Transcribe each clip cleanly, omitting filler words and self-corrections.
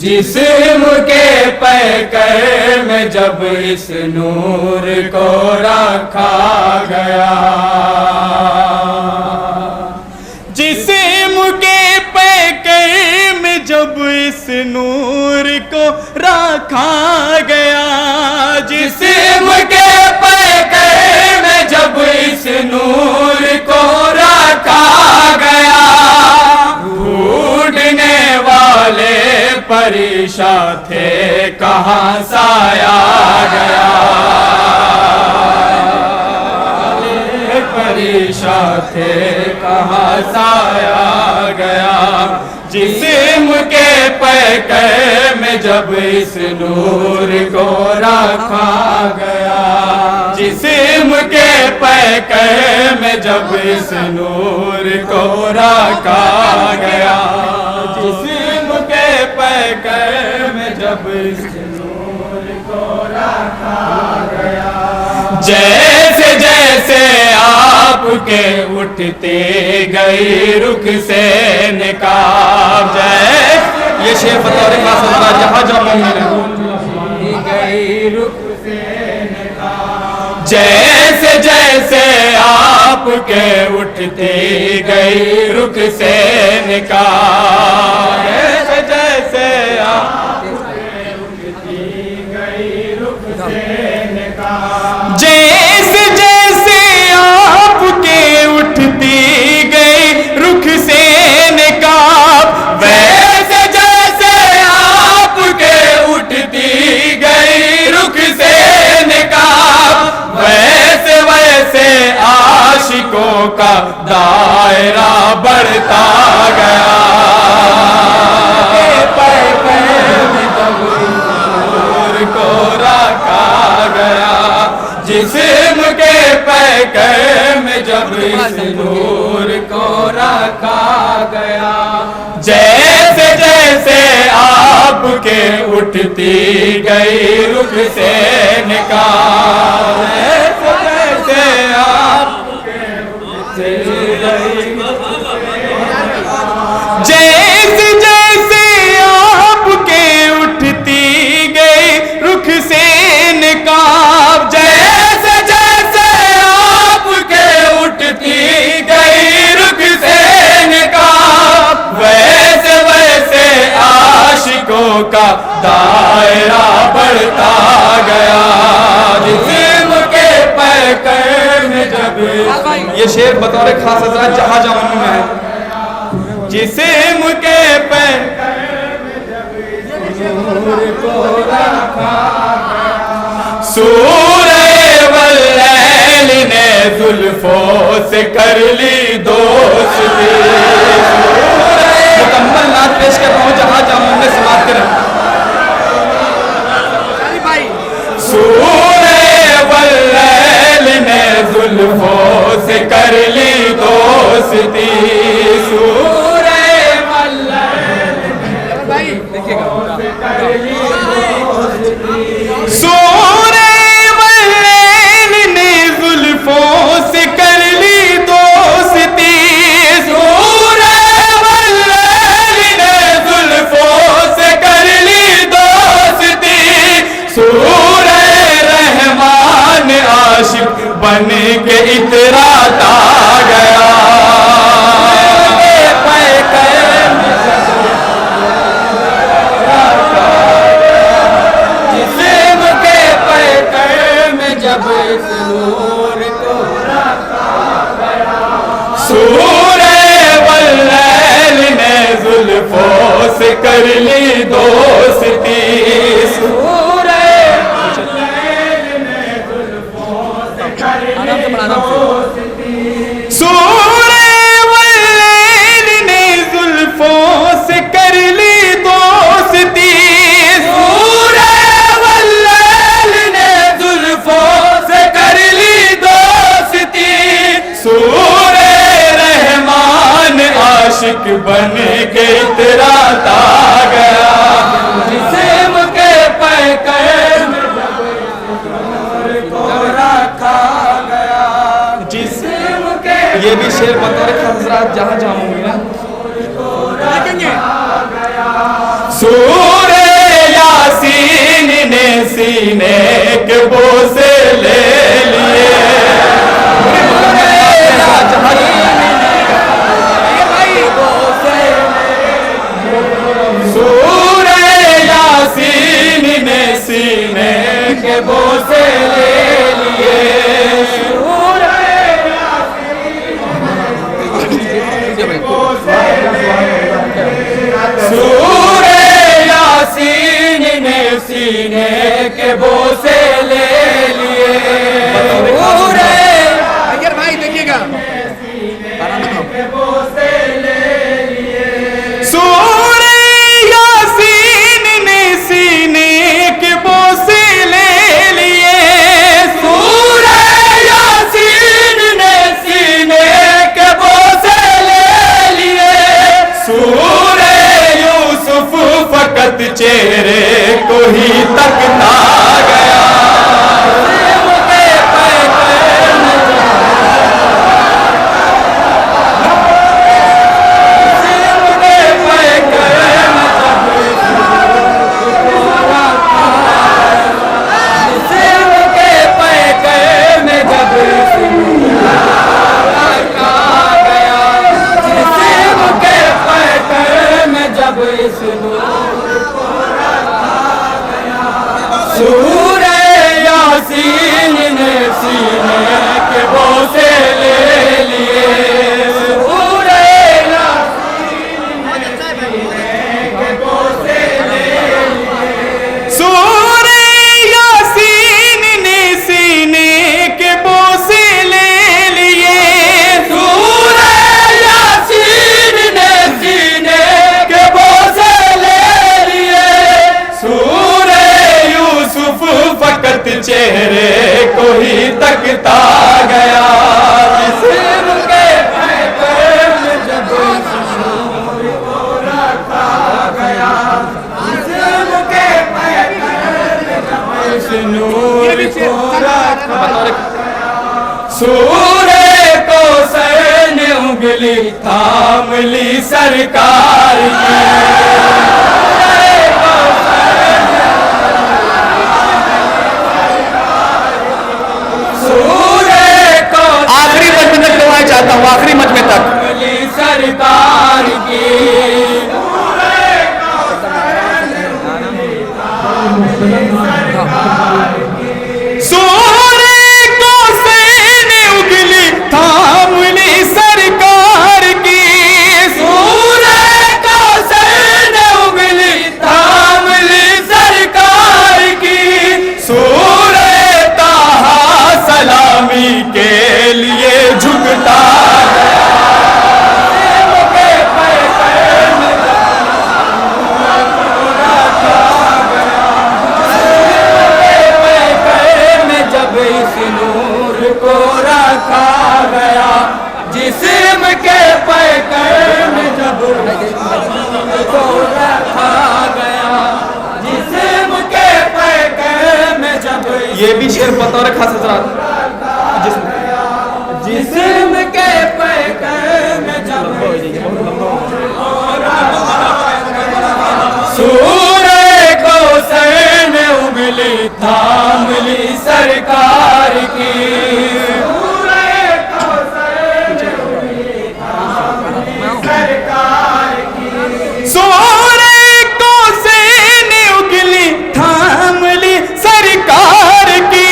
जिस्म के पैकर में जब इस नूर को रखा गया, जिस्म के पैकर में जब इस नूर को रखा गया, जिस्म के पैकर में जब इस नूर को रखा गया, ढूंढने वाले परेशान थे कहाँ साया गया, परेशान थे कहाँ साया गया। जिस्म के पैकर में जब इस नूर को रखा गया, जिस्म के पैकर में जब इस नूर को रखा गया, जिस्म के पैकर में जब इस नूर को रखा गया। जैसे जैसे आपके उठते गई रुख से निकाब, ये शेर बतौर खास हज़रात जहाँ जहाँ गई रुख से निकाब, जैसे जैसे आपके उठते गई रुख से निकाब, जैसे जैसे आपके उठती गई रुख से निकाब, जैसे जैसे आपके उठती गई रुख से निकाब, वैसे जैसे आपके उठती गई रुख से निकाब, वैसे वैसे आशिकों का दायरा बढ़ता गया। को रखा गया, जिस्म के पैकर में जब इस नूर को रखा गया, जैसे जैसे आपके उठती गई रुख से निकाब, जैसे जैसे आपके उठती गई, जैसे जैसे आपके उठती गई रुख से निकाब, जैसे जैसे आपके उठती गई रुख से निकाब, वैसे वैसे आशिकों का दायरा बढ़ता गया। जिस्म के पैकर में जब, ये शेर बतौर खास हज़रात जहाँ जहाँ में है, जिस्म के पैकर में जब इस नूर को रखा गया, सूरह वल्लैल ने जुल्फों से कर ली दोस्ती, मुकम्मल नात पेश कर रहा हूँ जहाँ जहाँ ने समाप्त करें। सूरह वल्लैल ने जुल्फों से कर ली दोस्ती, सूरह वल्लैल से कर ली दोस्ती, सूरह वल्लैल ने जुल्फों से कर ली दोस्ती, सूरह वल्लैल ने जुल्फों से कर ली दोस्ती, सूरह रहमान आशिक बन के इतराता गया। जिस्म के पैकर में जब इस नूर को रखा गया, सूरह वल्लैल ने जुल्फों से कर ली दोस्ती, सूरह वल्लैल ने जुल्फों से कर ली दोस्ती, सूरह वल्लैल ने जुल्फों से कर ली दोस्ती, सूरह वल्लैल ने जुल्फों से कर ली दोस्ती, सूरह रहमान आशिक बन के इतराता गया। जिस्म के पैकर में जब इस नूर को रखा गया, जिस्म के, ये भी शेर बतौर खास हज़रात जहाँ जहाँ होंगे ना सूरह सीने के बोसे ले लिए। सूरे यासीन ने सीने के बोसे ले लिए। सूरे यासीन ने सीने के बोसे ले लिए। अगर भाई देखिएगा सूरे यासीन ने सीने के बोसे ले लिए। सूरे यासीन ने सीने के बोसे ले लिए। सूरे यूसुफ फकत चेहरे को ही तकता गया। सूरे यासीन ने सीने के बोसे ले लिए। सूरे सूरे यासीन ने सीने के बोसे ले लिए। सूरे यासीन ने सीने के बोसे ले लिए। सूरे यूसुफ फकत चेहरे को ही तकता गया। जिस्म के पैकर में जब नूर को रखा गया। जिस्म के पैकर में जब नूर को रखा गया। सूरे को सर ने उंगली थाम ली सरकार की। आखिरी मजमे तक गवाए चाहता हूँ, आखिरी मजमे तक सरकार की। सूरे को सैन उगली थाम ली सरकार की। सूरे को सैन उगली थाम ली सरकार की। सूरे ताहा सलामी के लिए झुकता जब इस नूर को रखा गया। जिस्म के पैकर में जब को रखा गया। जिस्म के पैकर में जब ये भी शेर बतौर खास हजरात जिस्म के पैकर में जब सूरे को सर ने उंगली थाम ली सरकार की। सूरे को सर ने उंगली थाम ली सरकार की। सूरे को सैन उगली थाम ली सरकार की।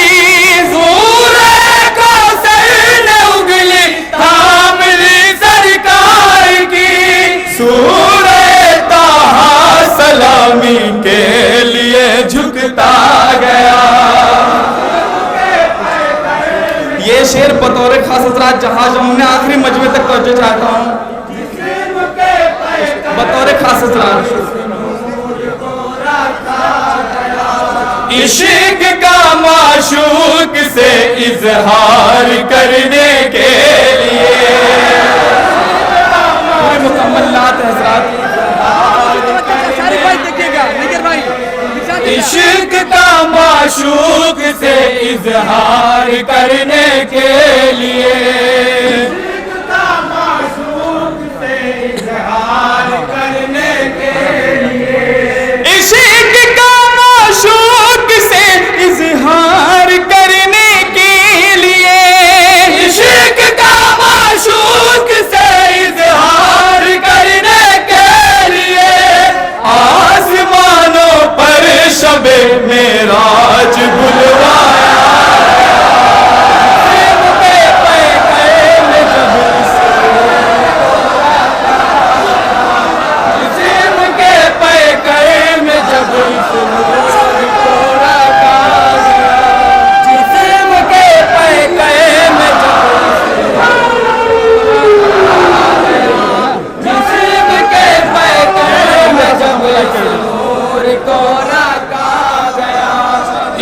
सूरे को सर ने उंगली थाम ली सरकार की। सूरे ताहा सलामी के लिए झुकता गया। ये शेर बतौर खास हजरात जहां मैं आखिरी मजमे तक तवज्जो चाहता हूँ। बतौर खास हजरात इश्क का माशूक से इजहार करने के लिए। पूरे मुकम्मल नात है हजरात। इश्क का माशूक से इजहार करने के लिए। इश्क का माशूक से को रखा गया।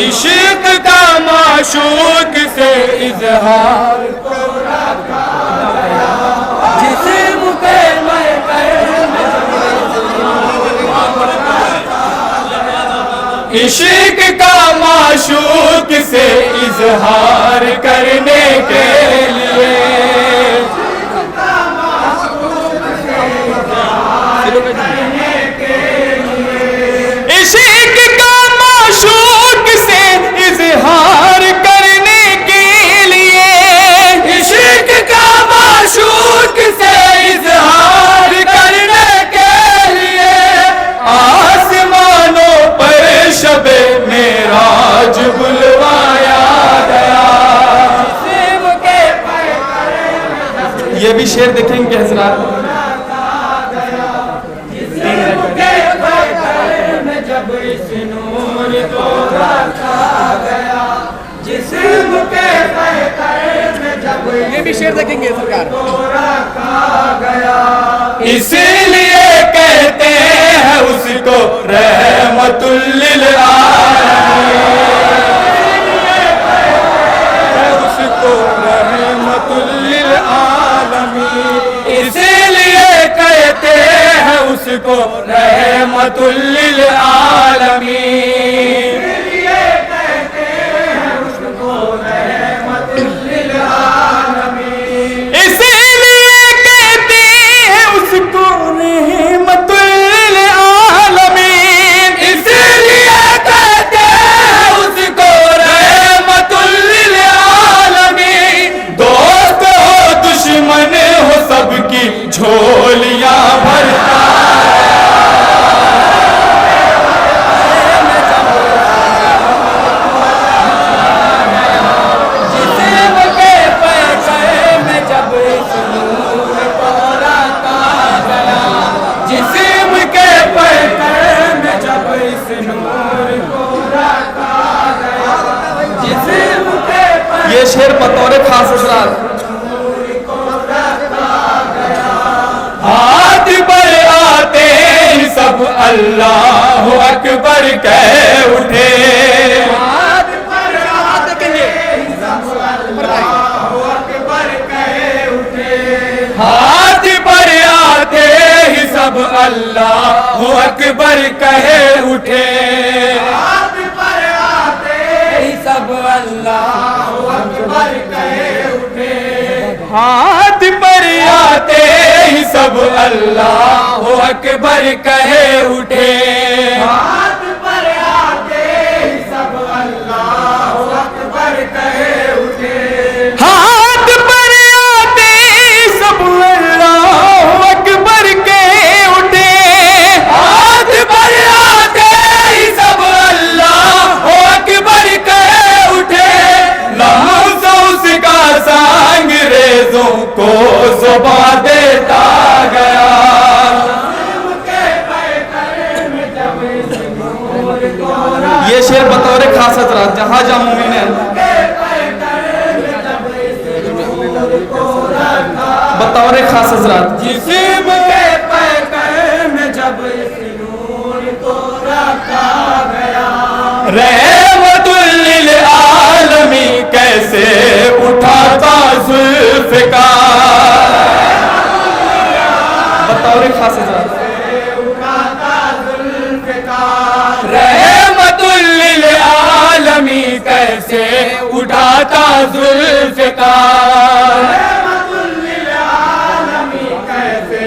इश्क का माशूक से इजहार को रखा गया। जिस्म के इश्क का माशूक से इजहार करने के लिए इश्क का माशूक से इजहार करने के लिए इश्क का माशूक से इजहार करने के लिए आसमानों पर शबे मेराज बुलवाया गया। ये भी शेर देखेंगे हजरात। जब इस नूर को रखा गया, जिस्म के पैकर में जब ये भी शेर देखेंगे सरकार को रखा गया। इसीलिए कहते हैं उसको रहमतुल लिल आलमीन, उसको रहमतुल लिल आलमीन। इसीलिए कहते हैं उसको रहमतुल लिल आलमीन। इसीलिए कहते हैं उसको रहमतुल लिल आलमीन। इसीलिए कहते हैं उसको रहमतुल लिल आलमीन। इसीलिए कहते हैं उसको रहमतुल लिल आलमीन। दोस्त हो दुश्मन हो सबकी झोलियां भरता ये शेर बतौर खास हजरात। हाथ पर आते ही सब अल्लाह अकबर कह उठे। हाथ पर आते ही सब अल्लाह अकबर कह उठे। हाथ पर आते ही सब अल्लाह अकबर कहे उठे। हाथ पर आते ही सब अल्लाह अकबर कहे उठे। हाथ पर आते ही सब अल्लाह अकबर कहे उठे। हाथ पर आते ही सब अल्लाह अकबर कहे उठे। हाथ पर आते ही सब अल्लाह अकबर कहे उठे। हाथ पर आते ही सब अल्लाह अकबर कहे उठे। लम्हा उसका सांग रेजों को ज़ुबा देता गया। ये शेर बतौर खास हजरात जहाँ जहाँ मुमीन है बतौर खास हजरात। जिस्म के पैकर में जब इस नूर को रखा गया। रहमतुल लिल आलमीन कैसे उठाता जुल्फ़िकार। बतौर खास हजरात। रहमतुल लिल आलमीन कैसे उठाता जुल्फ़िकार। रहमतुल लिल आलमीन कैसे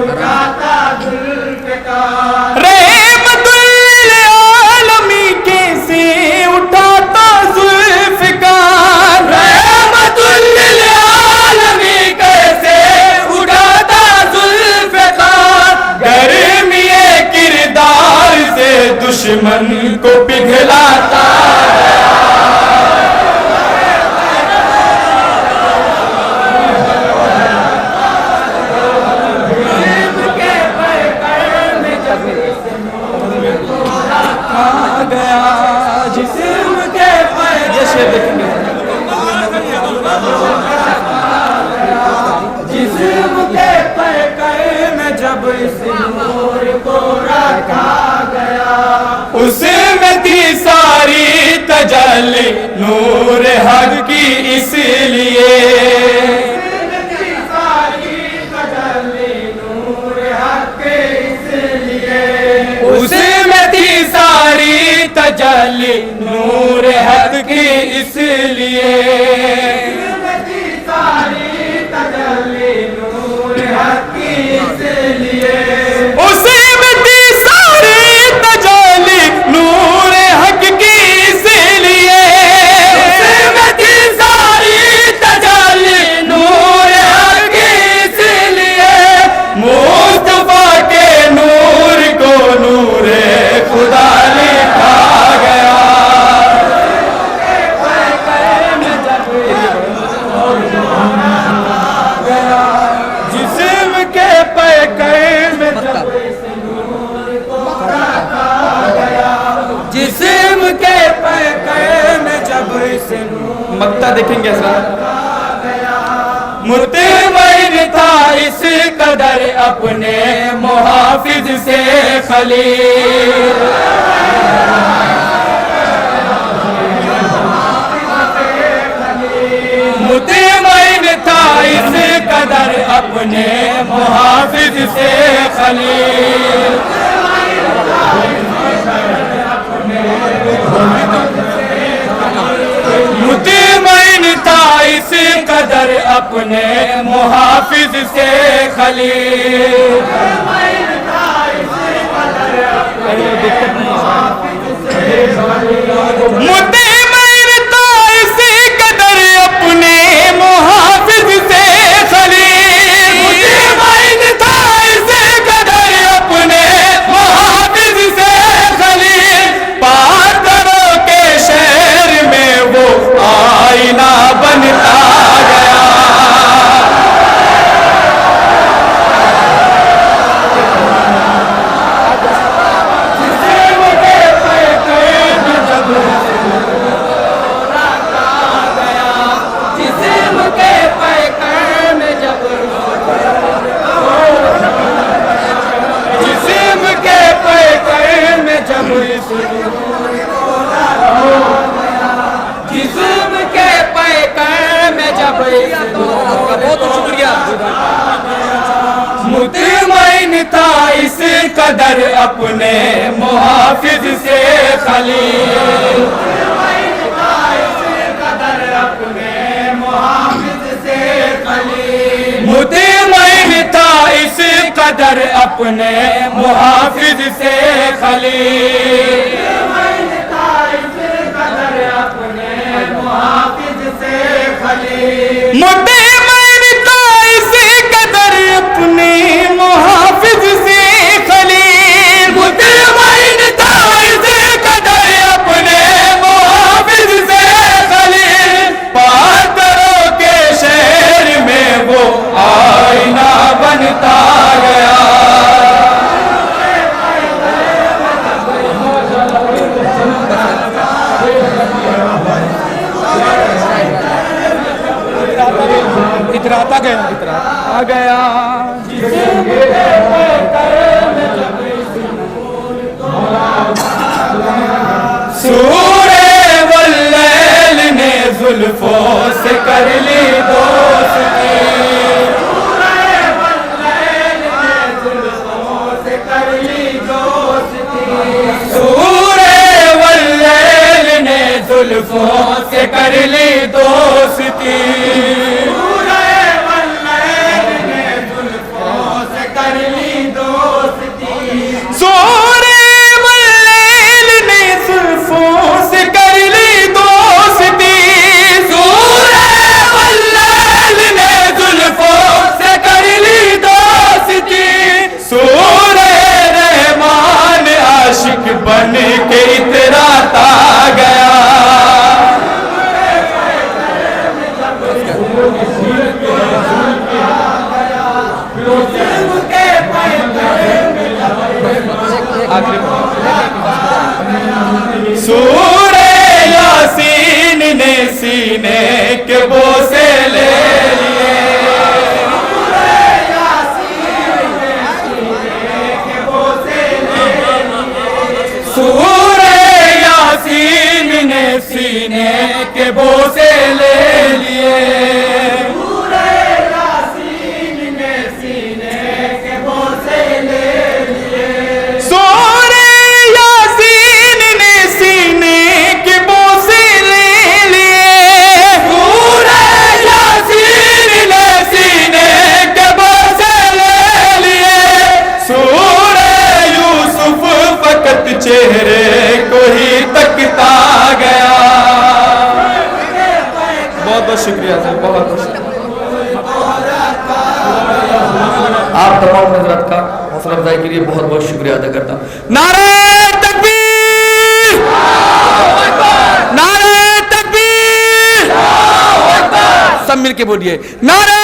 उठाता जुल्फ़िकार। रहमतुल लिल आलमीन कैसे उठाता जुल्फ़िकार। रहमतुल लिल आलमीन कैसे उठाता जुल्फ़िकार। गर्मी-ए किरदार से दुश्मन को पिघलाता। जिस्म के पैकर में जब इस नूर को रखा गया। तजल्ली नूर हक की इसलिए, उसमें थी सारी तजल्ली नूर हक की इसलिए, उसमें थी सारी तजल्ली नूर हक की इसलिए, उसमें थी सारी तजल्ली नूर हक की इसलिए, मुस्तफा के नूर को नूर खुदा लिखा गया, जिस्म के पैकर में जब जिस्म के पैकर में जब इसे मक्ता देखेंगे सर, मुतमईन था इस कदर अपने मुहाफिज से खलील, मुतमईन था इस कदर अपने मुहाफिज से खलील, मुतमईन था इस कदर अपने मुहाफिज से खलील, मुतमईन था इस कदर अपने मुहाफिज से खलील, मुतमईन था इस कदर अपने मुहाफिज से खलील, पाथरों के शहर में वो आईना बनता गया, मुतमईन था इस कदर अपने मुहाफिज से खलील, मुतमईन था इस कदर अपने मुहाफिज से खलील, मुतमईन था इस कदर अपने मुहाफिज से खलील, मुतमईन था इस कदर अपने मुहाफिज से खलील, पाथरों के शहर में वो आईना बनता गया, इतराता गया, इतराता गया, सूरे वल्लैल ने जुल्फों से कर ली दोस्ती, सूरे वल्लैल ने जुल्फों से कर ली दोस्ती, सूरे वल्लैल ने जुल्फों से कर ली दोस्ती, सूरे वल्लैल ने जुल्फों से कर ली दोस्ती, सूरे रहमान आशिक बन के इतराता गया, सूरे यासीन ने सीने के बोसे ले लिए, सूरे यासीन ने सीने सीने के बोसे ले लिए। सूरे यासीन ने सीने के बोसे ले लिए। सूरे यासीन ने सीने के बोसे ले लिए। सूरे यासीन ने सीने के बोसे ले लिए। सूरे यूसुफ फकत चेहरे को ही तकता गया। बहुत बहुत शुक्रिया सर, बहुत बहुत शुक्रिया। आप तमाम हजरत का हौसला अफजाई के लिए बहुत बहुत शुक्रिया अदा करता हूँ। नारे तकबीर, नारे तकबीर, सब मिलके बोलिए नारे